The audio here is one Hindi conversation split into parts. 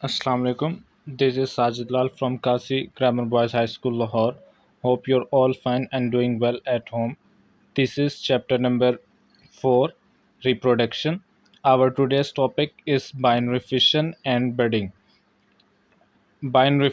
Assalamu alaikum. This is Sajid Lal from Kasi Grammar Boys High School, Lahore. Hope you're all fine and doing well at home. This is chapter number 4, Reproduction. Our today's topic is binary fission and budding. Binary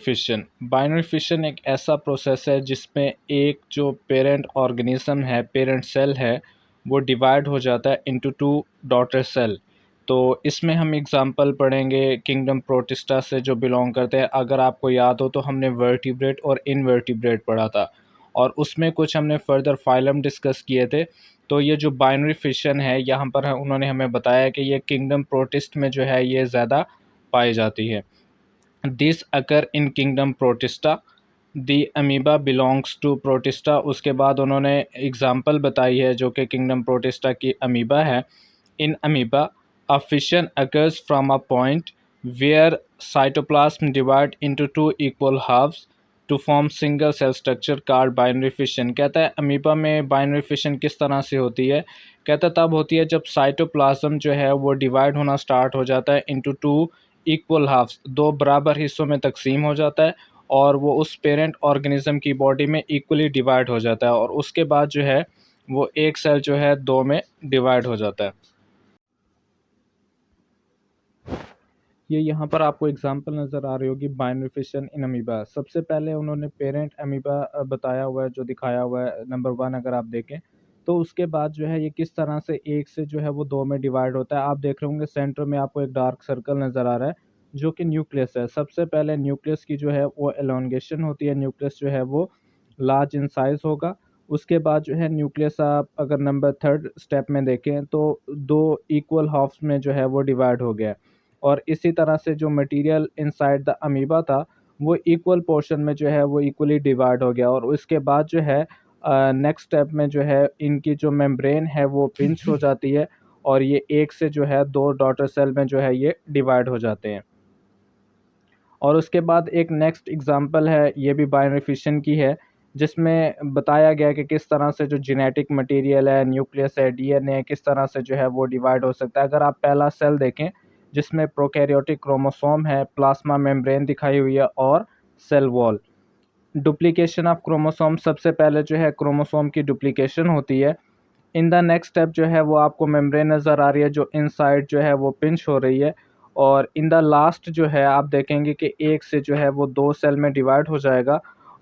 fission एक ऐसा प्रोसेस है जिसमें एक जो पेरेंट ऑर्गेनिज्म है, पेरेंट सेल है, वो डिवाइड हो जाता है इनटू टू डॉटर सेल। तो इसमें हम एग्जांपल पढ़ेंगे किंगडम प्रोटिस्टा से जो बिलोंग करते हैं। अगर आपको याद हो तो हमने वर्टिब्रेट और इनवर्टिब्रेट पढ़ा था और उसमें कुछ हमने फर्दर फाइलम डिस्कस किए थे। तो ये जो बाइनरी फिशन है यहाँ पर उन्होंने हमें बताया कि ये किंगडम प्रोटिस्ट में जो है ये ज़्यादा पाई जाती है। This occur in kingdom Protista, the amoeba belongs to Protista. उसके बाद उन्होंने एग्जांपल बताई है जो कि किंगडम प्रोटिस्टा की अमीबा है। In amoeba a fission occurs from a point where cytoplasm divide into two equal halves to form single cell structure called binary fission. कहता है अमीबा में बाइनरी फिशन किस तरह से होती है। कहता है तब होती है जब साइटोप्लाज्म जो है वो डिवाइड होना स्टार्ट हो जाता है इनटू टू इक्वल हाफ्स, दो बराबर हिस्सों में तकसीम हो जाता है और वो उस पेरेंट ऑर्गेनिज्म की बॉडी में इक्वली डिवाइड हो जाता है और उसके बाद जो है वो एक सेल जो है दो में डिवाइड हो जाता है। ये यहाँ पर आपको एग्जांपल नज़र आ रही होगी बाइनरी फिशन इन अमीबा। सबसे पहले उन्होंने पेरेंट अमीबा बताया हुआ है जो दिखाया हुआ है नंबर 1 अगर आप देखें। तो उसके बाद जो है ये किस तरह से एक से जो है वो दो में डिवाइड होता है। आप देख रहे होंगे सेंटर में आपको एक डार्क सर्कल नज़र आ रहा है जो कि न्यूक्लियस है। सबसे पहले न्यूक्लियस की जो है वो एलोंगेशन होती है, न्यूक्लियस जो है वो लार्ज इन साइज़ होगा। उसके बाद जो है न्यूक्लियस आप अगर नंबर 3rd स्टेप में देखें तो दो इक्वल हाफ्स में जो है वो डिवाइड हो गया है। और इसी तरह से जो मटेरियल इनसाइड द अमीबा था वो इक्वल पोर्शन में जो है वो इक्वली डिवाइड हो गया और उसके बाद जो है नेक्स्ट स्टेप में जो है इनकी जो मेम्ब्रेन है वो पिंच हो जाती है और ये एक से जो है दो डॉटर सेल में जो है ये डिवाइड हो जाते हैं। और उसके बाद एक नेक्स्ट एग्जांपल है, ये भी बाइनरी फिशन की है, जिसमें बताया गया कि किस तरह से जो जेनेटिक मटेरियल है, न्यूक्लियस है, डीएनए है, किस तरह से जो है वो डिवाइड हो सकता है। अगर आप पहला सेल देखें जिसमें प्रोकैरियोटिक क्रोमोसोम है, प्लाज्मा मेम्ब्रेन दिखाई हुई है और cell wall. Duplication of chromosome, सबसे पहले जो है क्रोमोसोम की डुप्लीकेशन होती है। इन द नेक्स्ट स्टेप जो है वो आपको मेम्ब्रेन नज़र आ रही है जो इनसाइड जो है वो पिंच हो रही है और इन द लास्ट जो है आप देखेंगे कि एक से जो है वो दो सेल में डिवाइड हो जाएगा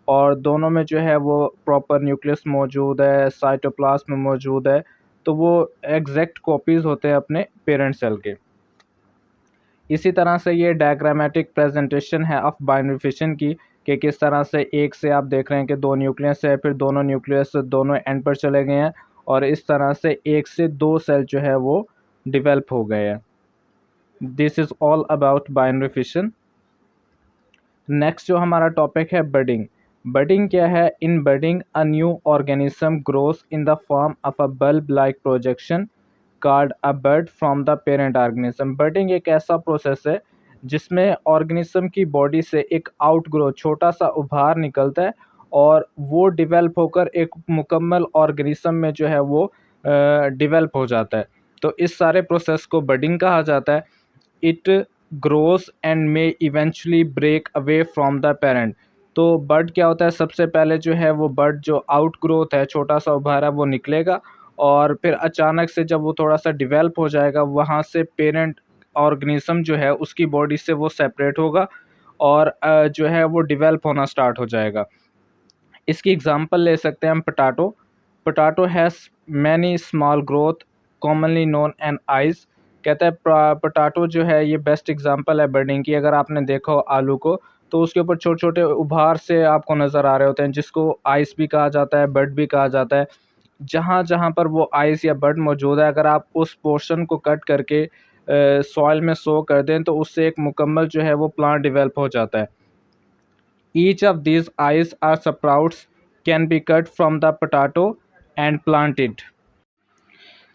और दोनों में जो है वो प्रॉपर न्यूक्लियस मौजूद है, साइटोप्लाज्म मौजूद है। तो वो एग्जैक्ट कॉपीज़ होते हैं अपने पेरेंट सेल के। इसी तरह से ये डायग्रामेटिक प्रेजेंटेशन है ऑफ बाइनरी फिशन की कि किस तरह से एक से आप देख रहे हैं कि दो न्यूक्लियस है, फिर दोनों न्यूक्लियस दोनों एंड पर चले गए हैं और इस तरह से एक से दो सेल जो है वो डिवेल्प हो गए हैं। This is all about binary fission. Next जो हमारा टॉपिक है बडिंग। बडिंग क्या है? In budding a new organism grows in the form of a bulb like projection called a bud from the parent organism. Budding एक ऐसा प्रोसेस है जिसमें ऑर्गेनिज्म की बॉडी से एक आउटग्रो, छोटा सा उभार निकलता है और वो डिवेल्प होकर एक मुकम्मल ऑर्गेनिज्म में जो है वो डिवेल्प हो जाता है। तो इस सारे प्रोसेस को बडिंग कहा जाता है। It grows and may eventually break away from the parent. तो बर्ड क्या होता है? सबसे पहले जो है वो बर्ड जो आउट ग्रोथ है, छोटा सा उभार है, वो निकलेगा और फिर अचानक से जब वो थोड़ा सा डिवेल्प हो जाएगा वहाँ से पेरेंट ऑर्गेनिज्म जो है उसकी बॉडी से वो सेपरेट होगा और जो है वो डिवेल्प होना स्टार्ट हो जाएगा। इसकी एग्जांपल ले सकते हैं हम potato. Potato has many small growth commonly known and eyes. कहता है पोटैटो जो है ये बेस्ट एग्जांपल है बर्डिंग की। अगर आपने देखा हो आलू को तो उसके ऊपर छोटे छोटे उभार से आपको नज़र आ रहे होते हैं जिसको आइस भी कहा जाता है, बर्ड भी कहा जाता है। जहाँ जहाँ पर वो आइस या बर्ड मौजूद है अगर आप उस पोर्शन को कट करके सॉइल में सो कर दें तो उससे एक मुकम्मल जो है वो प्लांट डिवेल्प हो जाता है। Each of these eyes or sprouts can be cut from the potato and planted.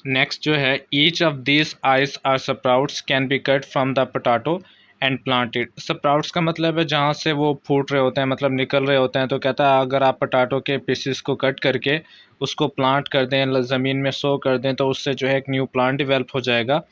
Next जो है each of these eyes are sprouts can be cut from the potato and planted. Sprouts का मतलब है जहाँ से वो फूट रहे होते हैं, मतलब निकल रहे होते हैं। तो कहता है अगर आप पोटाटो के पीसेस को कट करके उसको प्लांट कर दें, ज़मीन में सो कर दें, तो उससे जो है एक न्यू प्लांट डिवेल्प हो जाएगा।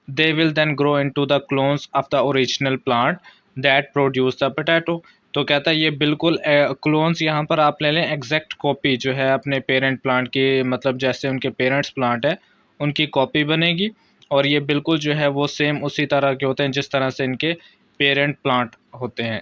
They will then grow into the clones of the original plant that produce the potato. तो कहता है ये बिल्कुल क्लोन्स यहाँ पर आप ले लें, एग्जैक्ट कॉपी जो है अपने पेरेंट प्लांट की, मतलब जैसे उनके पेरेंट्स प्लांट है उनकी कॉपी बनेगी। और ये बिल्कुल जो है वो सेम उसी तरह के होते हैं जिस तरह से इनके पेरेंट प्लांट होते हैं।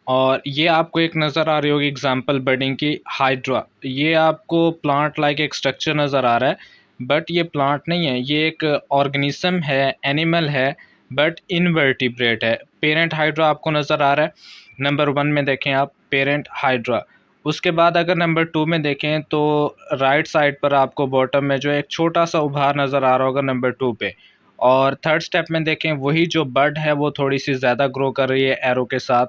और ये आपको एक नज़र आ रही होगी एग्जांपल बडिंग की, हाइड्रा। ये आपको प्लांट लाइक एक स्ट्रक्चर नज़र आ रहा है, बट ये प्लांट नहीं है, ये एक ऑर्गेनिज्म है, एनिमल है, बट इनवर्टिब्रेट है। पेरेंट हाइड्रा आपको नज़र आ रहा है, नंबर 1 में देखें आप पेरेंट हाइड्रा। उसके बाद अगर नंबर 2 में देखें तो राइट साइड पर आपको बॉटम में जो एक छोटा सा उभार नज़र आ रहा होगा नंबर 2 पे। और थर्ड स्टेप में देखें वही जो बड है वो थोड़ी सी ज़्यादा ग्रो कर रही है एरो के साथ।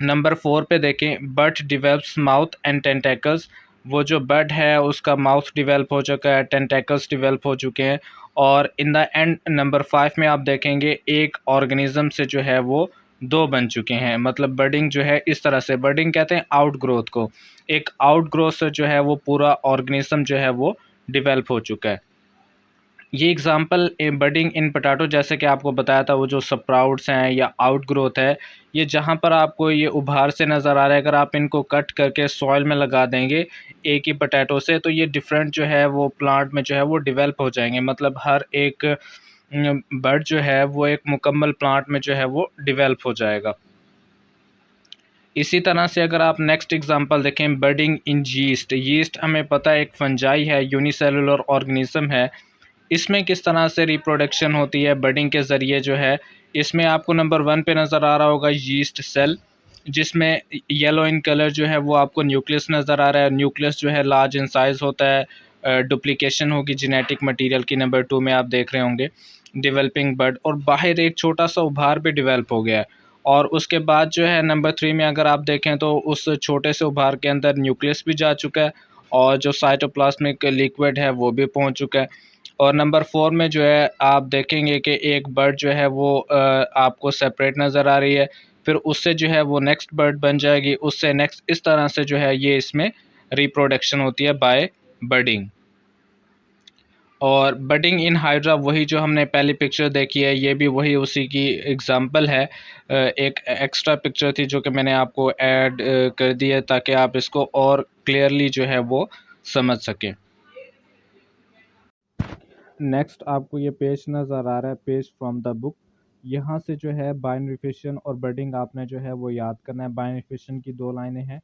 नंबर 4 पे देखें but develops mouth and tentacles. वो जो बड है उसका माउथ डिवेल्प हो चुका है, टेंटेकल्स डिवेल्प हो चुके हैं। और इन द एंड नंबर 5 में आप देखेंगे एक ऑर्गेनिज्म से जो है वो 2 बन चुके हैं। मतलब बडिंग जो है इस तरह से, बडिंग कहते हैं आउट ग्रोथ को, एक आउट ग्रोथ से जो है वो पूरा ऑर्गेनिज्म जो है वो डिवेल्प हो चुका है। ये एग्जांपल बडिंग इन पोटैटो जैसे कि आपको बताया था, वो जो स्प्राउट्स हैं या आउट ग्रोथ है, ये जहाँ पर आपको ये उभार से नज़र आ रहा है, अगर आप इनको कट करके सॉइल में लगा देंगे एक ही पोटैटो से, तो ये डिफरेंट जो है वो प्लांट में जो है वो डिवेल्प हो जाएंगे। मतलब हर एक बड जो है वो एक मुकम्मल प्लांट में जो है वो डिवेल्प हो जाएगा। इसी तरह से अगर आप नेक्स्ट एग्जांपल देखें बडिंग इन यीस्ट। यीस्ट हमें पता है एक फंजाई है, यूनिसेलुलर ऑर्गेनिज्म है। इसमें किस तरह से रिप्रोडक्शन होती है बडिंग के ज़रिए जो है, इसमें आपको नंबर 1 पे नज़र आ रहा होगा यीस्ट सेल, जिसमें येलो इन कलर जो है वो आपको न्यूक्लियस नज़र आ रहा है। न्यूक्लियस जो है लार्ज इन साइज़ होता है, डुप्लीकेशन होगी जेनेटिक मटेरियल की, नंबर 2 में आप देख रहे होंगे डेवलपिंग बड, और बाहर एक छोटा सा उभार भी डेवलप हो गया है। और उसके बाद जो है नंबर 3 में अगर आप देखें तो उस छोटे से उभार के अंदर न्यूक्लियस भी जा चुका है और जो साइटोप्लाज्मिक लिक्विड है वो भी पहुंच चुका है। और नंबर 4 में जो है आप देखेंगे कि एक बर्ड जो है वो आपको सेपरेट नज़र आ रही है, फिर उससे जो है वो नेक्स्ट बर्ड बन जाएगी, उससे नेक्स्ट, इस तरह से जो है ये इसमें रिप्रोडक्शन होती है बाय बडिंग। और बडिंग इन हाइड्रा वही जो हमने पहली पिक्चर देखी है, ये भी वही उसी की एग्जांपल है। एक एक्स्ट्रा पिक्चर थी जो कि मैंने आपको ऐड कर दी है ताकि आप इसको और क्लियरली जो है वो समझ सकें। नेक्स्ट आपको ये पेज नज़र आ रहा है, पेज फ्रॉम द बुक। यहाँ से जो है बाइनरी फिशन और बडिंग आपने जो है वो याद करना है। बाइनरी फिशन की 2 लाइनें हैं,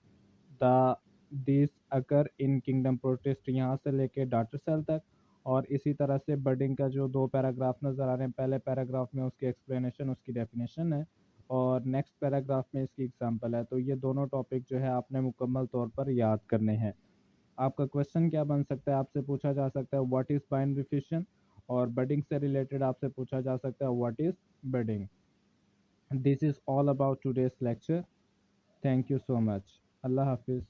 the this occur in kingdom protist, यहाँ से लेके डाटर सेल तक। और इसी तरह से बडिंग का जो 2 पैराग्राफ नज़र आ रहे हैं, पहले पैराग्राफ में उसकी एक्सप्लेनेशन, उसकी डेफिनेशन है, और नेक्स्ट पैराग्राफ में इसकी एग्जांपल है। तो ये दोनों टॉपिक जो है आपने मुकम्मल तौर पर याद करने हैं। आपका क्वेश्चन क्या बन सकता है, आपसे पूछा जा सकता है व्हाट इज़ बाइनरी फिशन, और बडिंग से रिलेटेड आपसे पूछा जा सकता है what is budding. This is all about today's lecture. Thank you so much. अल्लाह हाफिज़।